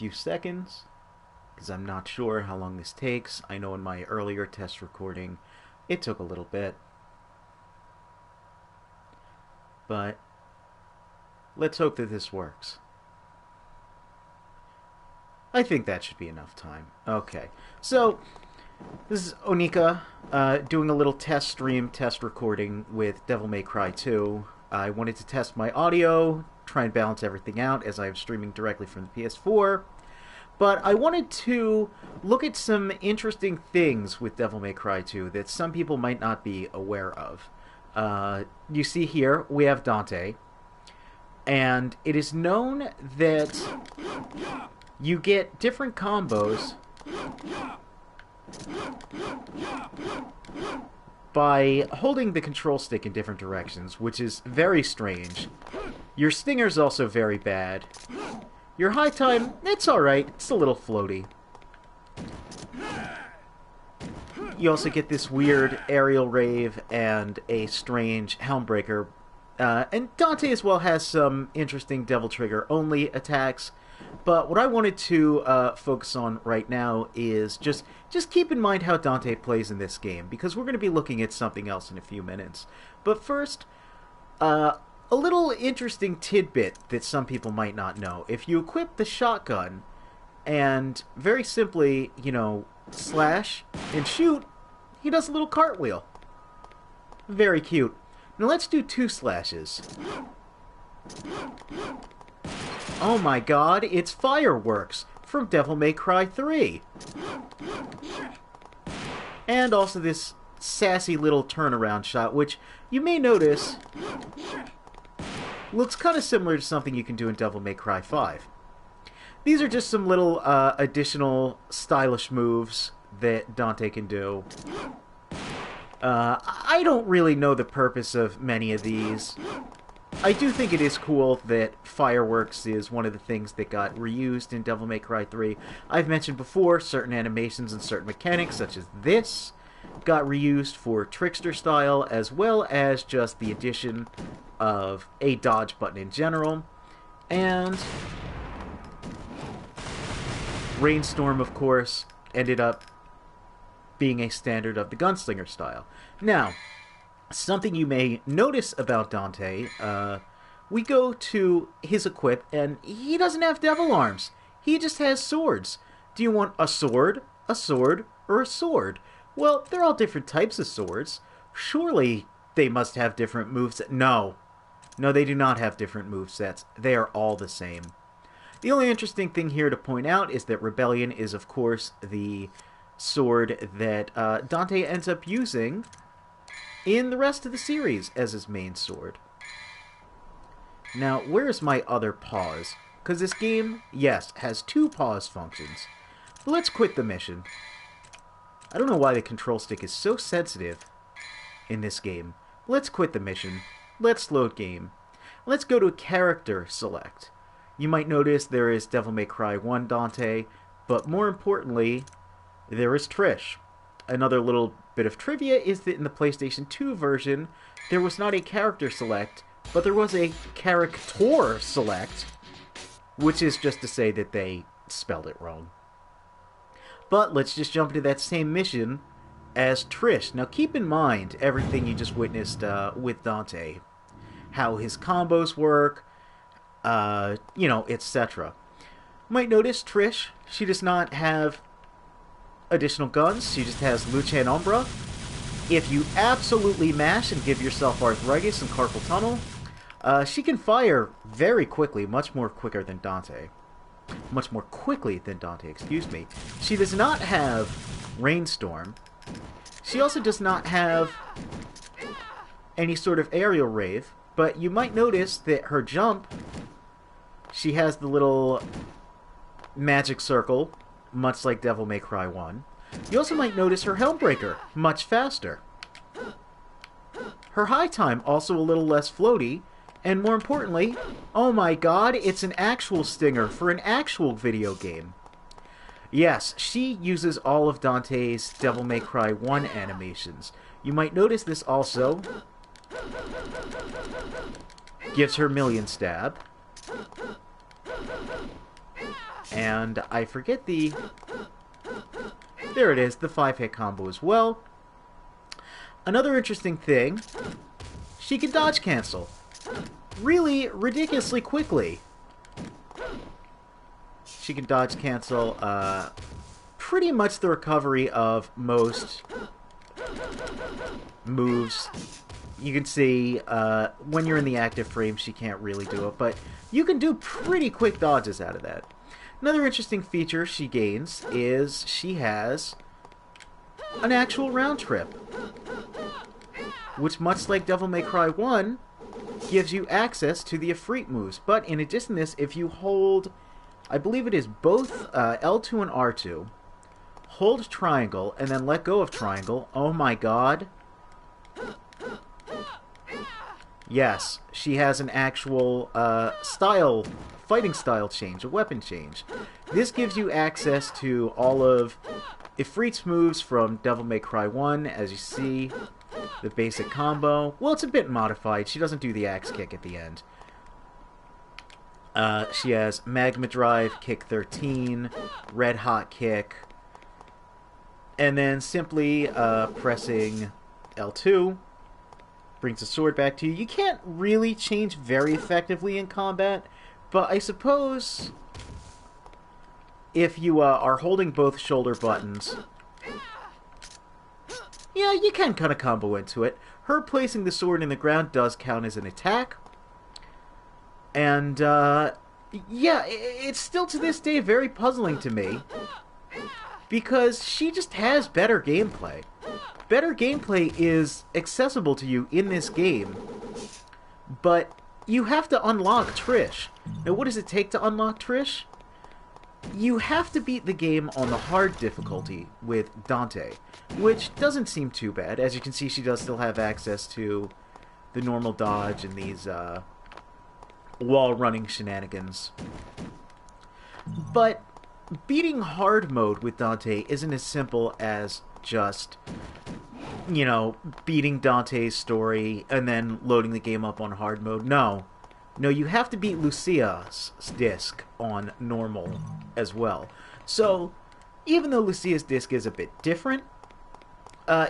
few seconds, because I'm not sure how long this takes. I know in my earlier test recording, it took a little bit. But let's hope that this works. I think that should be enough time. Okay, so this is Onika doing a little test recording with Devil May Cry 2. I wanted to test my audio, try and balance everything out as I am streaming directly from the PS4. But I wanted to look at some interesting things with Devil May Cry 2 that some people might not be aware of. You see here, we have Dante. And it is known that you get different combos by holding the control stick in different directions, which is very strange. Your stinger's also very bad. Your high time, it's alright. It's a little floaty. You also get this weird aerial rave and a strange helmbreaker. And Dante as well has some interesting Devil Trigger only attacks. But what I wanted to focus on right now is just keep in mind how Dante plays in this game, because we're going to be looking at something else in a few minutes. But first, a little interesting tidbit that some people might not know. If you equip the shotgun and very simply, slash and shoot, he does a little cartwheel. Very cute. Now let's do 2 slashes. Oh my god, it's Fireworks from Devil May Cry 3. And also this sassy little turnaround shot, which you may notice looks kind of similar to something you can do in Devil May Cry 5. These are just some little additional stylish moves that Dante can do. I don't really know the purpose of many of these. I do think it is cool that Fireworks is one of the things that got reused in Devil May Cry 3. I've mentioned before, certain animations and certain mechanics, such as this, got reused for Trickster style, as well as just the addition of a dodge button in general. And Rainstorm, of course, ended up being a standard of the Gunslinger style. Now, something you may notice about Dante, we go to his equip, and he doesn't have devil arms. He just has swords. Do you want a sword, or a sword? Well, they're all different types of swords. Surely they must have different movesets. No, they do not have different movesets. They are all the same. The only interesting thing here to point out is that Rebellion is, of course, the sword that Dante ends up using in the rest of the series as his main sword. Now, where's my other pause? Because this game, yes, has 2 pause functions. But let's quit the mission. I don't know why the control stick is so sensitive in this game. Let's quit the mission. Let's load game. Let's go to character select. You might notice there is Devil May Cry 1 Dante, but more importantly, there is Trish. Another little bit of trivia is that in the PlayStation 2 version, there was not a character select, but there was a character select, which is just to say that they spelled it wrong. But let's just jump into that same mission as Trish. Now keep in mind everything you just witnessed with Dante. How his combos work, etc. Might notice Trish, she does not have additional guns. She just has Luce and Umbra. If you absolutely mash and give yourself arthritis and carpal tunnel, she can fire very quickly, much more quicker than Dante. Much more quickly than Dante, excuse me. She does not have Rainstorm. She also does not have any sort of aerial rave, but you might notice that her jump, she has the little magic circle, much like Devil May Cry 1. You also might notice her Helmbreaker, much faster. Her high time, also a little less floaty, and more importantly, oh my god, it's an actual stinger for an actual video game. Yes, she uses all of Dante's Devil May Cry 1 animations. You might notice this also gives her Million Stab. And I forget the... There it is, the 5-hit combo as well. Another interesting thing, she can dodge cancel. Really ridiculously quickly. She can dodge cancel pretty much the recovery of most moves. You can see when you're in the active frame, she can't really do it, but you can do pretty quick dodges out of that. Another interesting feature she gains is she has an actual round trip, which, much like Devil May Cry 1, gives you access to the Ifrit moves. But in addition to this, if you hold, I believe it is both L2 and R2, hold triangle, and then let go of triangle, oh my god. Yes, she has an actual fighting style change, a weapon change. This gives you access to all of Ifrit's moves from Devil May Cry 1, as you see. The basic combo. Well, it's a bit modified. She doesn't do the axe kick at the end. She has Magma Drive, Kick 13, Red Hot Kick, and then simply pressing L2 brings the sword back to you. You can't really change very effectively in combat, but I suppose if you are holding both shoulder buttons, yeah, you can kind of combo into it. Her placing the sword in the ground does count as an attack. And, yeah, it's still to this day very puzzling to me, because she just has better gameplay. Better gameplay is accessible to you in this game, but you have to unlock Trish. Now, what does it take to unlock Trish? You have to beat the game on the hard difficulty with Dante, which doesn't seem too bad. As you can see, she does still have access to the normal dodge and these wall-running shenanigans. But beating hard mode with Dante isn't as simple as just, you know, beating Dante's story and then loading the game up on hard mode. No, you have to beat Lucia's disc on normal as well. So, even though Lucia's disc is a bit different,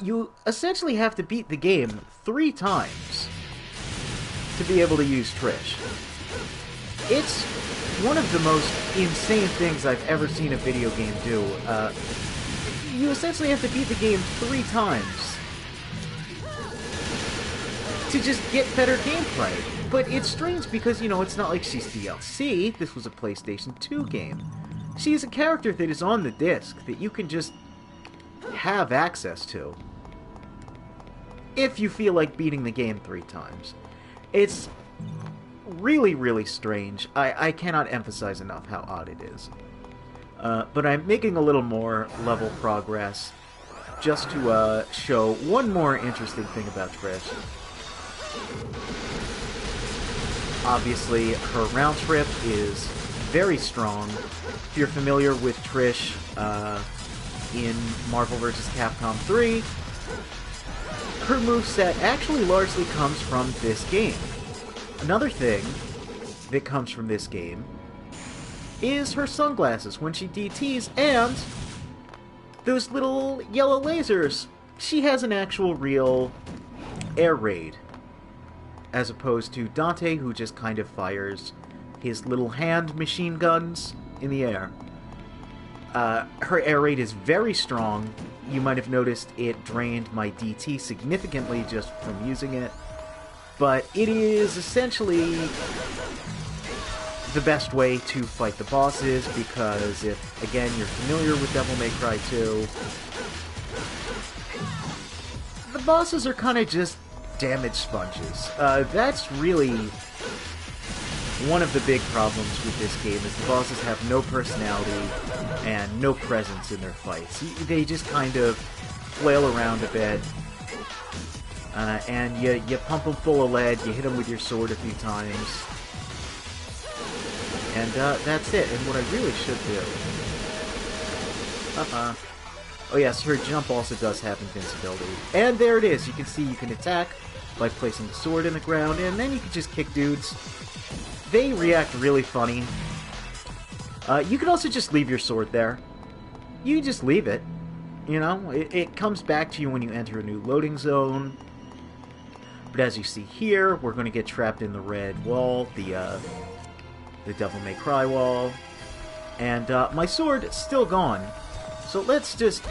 you essentially have to beat the game 3 times to be able to use Trish. It's one of the most insane things I've ever seen a video game do. You essentially have to beat the game 3 times to just get better gameplay. But it's strange because, you know, it's not like she's DLC. This was a PlayStation 2 game. She is a character that is on the disc that you can just have access to if you feel like beating the game 3 times. It's really, really strange. I cannot emphasize enough how odd it is. But I'm making a little more level progress just to show one more interesting thing about Trish. Obviously, her round trip is very strong. If you're familiar with Trish in Marvel vs. Capcom 3, her moveset actually largely comes from this game. Another thing that comes from this game is her sunglasses when she DTs, and those little yellow lasers. She has an actual real air raid, as opposed to Dante, who just kind of fires his little hand machine guns in the air. Her air raid is very strong. You might have noticed it drained my DT significantly just from using it. But it is essentially the best way to fight the bosses, because if, again, you're familiar with Devil May Cry 2, the bosses are kind of just damage sponges. That's really one of the big problems with this game, is the bosses have no personality and no presence in their fights. They just kind of flail around a bit, and you pump them full of lead, you hit them with your sword a few times, and that's it. And what I really should do... Oh yes, her jump also does have invincibility. And there it is! You can see you can attack by placing the sword in the ground, and then you can just kick dudes. They react really funny. You can also just leave your sword there. You just leave it. You know, it comes back to you when you enter a new loading zone. But as you see here, we're going to get trapped in the red wall, the Devil May Cry wall. And my sword is still gone. So let's just...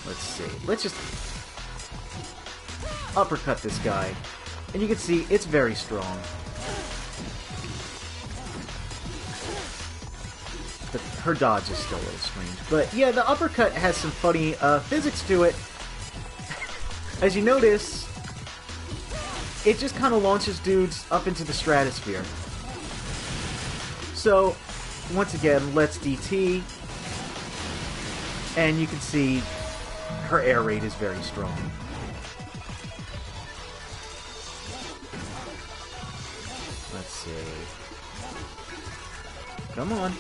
Let's see. Let's just uppercut this guy. And you can see it's very strong. But her dodge is still a little strange. But yeah, the uppercut has some funny physics to it. As you notice, it just kind of launches dudes up into the stratosphere. So, once again, let's DT. And you can see her air raid is very strong. Let's see. Come on.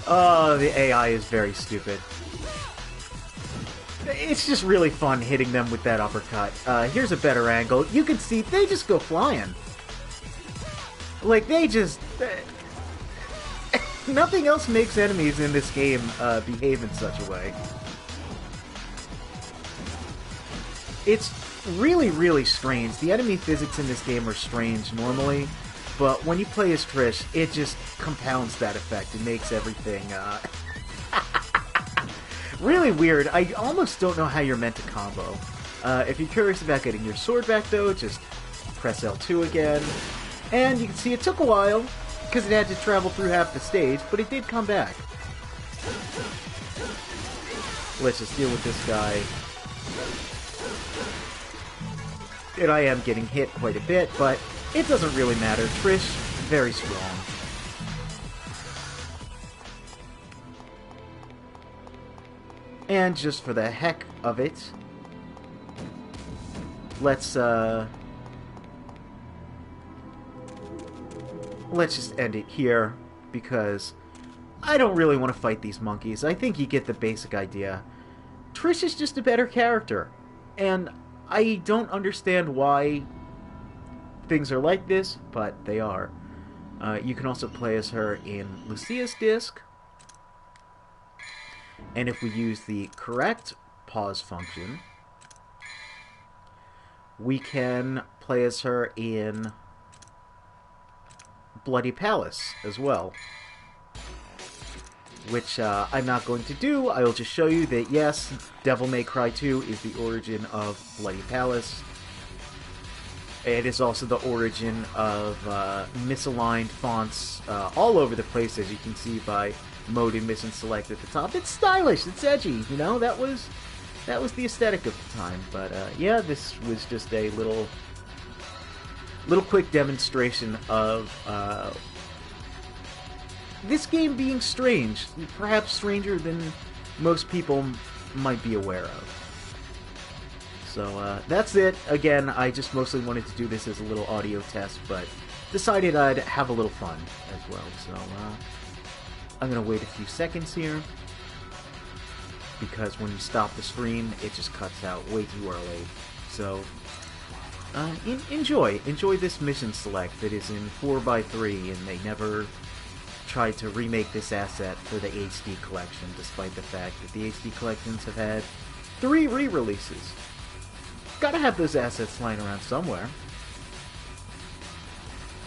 Oh, the AI is very stupid. It's just really fun hitting them with that uppercut. Here's a better angle. You can see they just go flying. Like, they just... Nothing else makes enemies in this game behave in such a way. It's really, really strange. The enemy physics in this game are strange normally, but when you play as Trish, it just compounds that effect. It makes everything really weird. I almost don't know how you're meant to combo. If you're curious about getting your sword back, though, just press L2 again. And you can see it took a while, because it had to travel through half the stage, but it did come back. Let's just deal with this guy. And I am getting hit quite a bit, but it doesn't really matter. Trish, very strong. And just for the heck of it, let's just end it here, because I don't really want to fight these monkeys. I think you get the basic idea. Trish is just a better character, and I don't understand why things are like this, but they are. You can also play as her in Lucia's disc, and if we use the correct pause function, we can play as her in Bloody Palace as well, which I'm not going to do. I will just show you that, yes, Devil May Cry 2 is the origin of Bloody Palace. It is also the origin of misaligned fonts all over the place, as you can see by Mode and Mission Select at the top. It's stylish, it's edgy, you know, that was the aesthetic of the time. But yeah, this was just a little quick demonstration of this game being strange, perhaps stranger than most people might be aware of. So that's it. Again, I just mostly wanted to do this as a little audio test, but decided I'd have a little fun as well. So I'm going to wait a few seconds here, because when you stop the stream, it just cuts out way too early. So enjoy this mission select that is in 4x3, and they never tried to remake this asset for the HD collection, despite the fact that the HD collections have had 3 re-releases. Gotta have those assets lying around somewhere.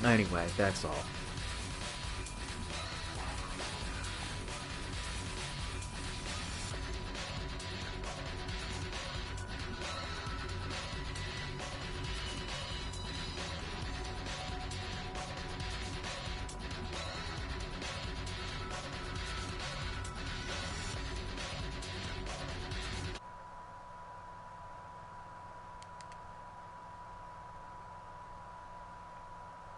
Anyway, that's all.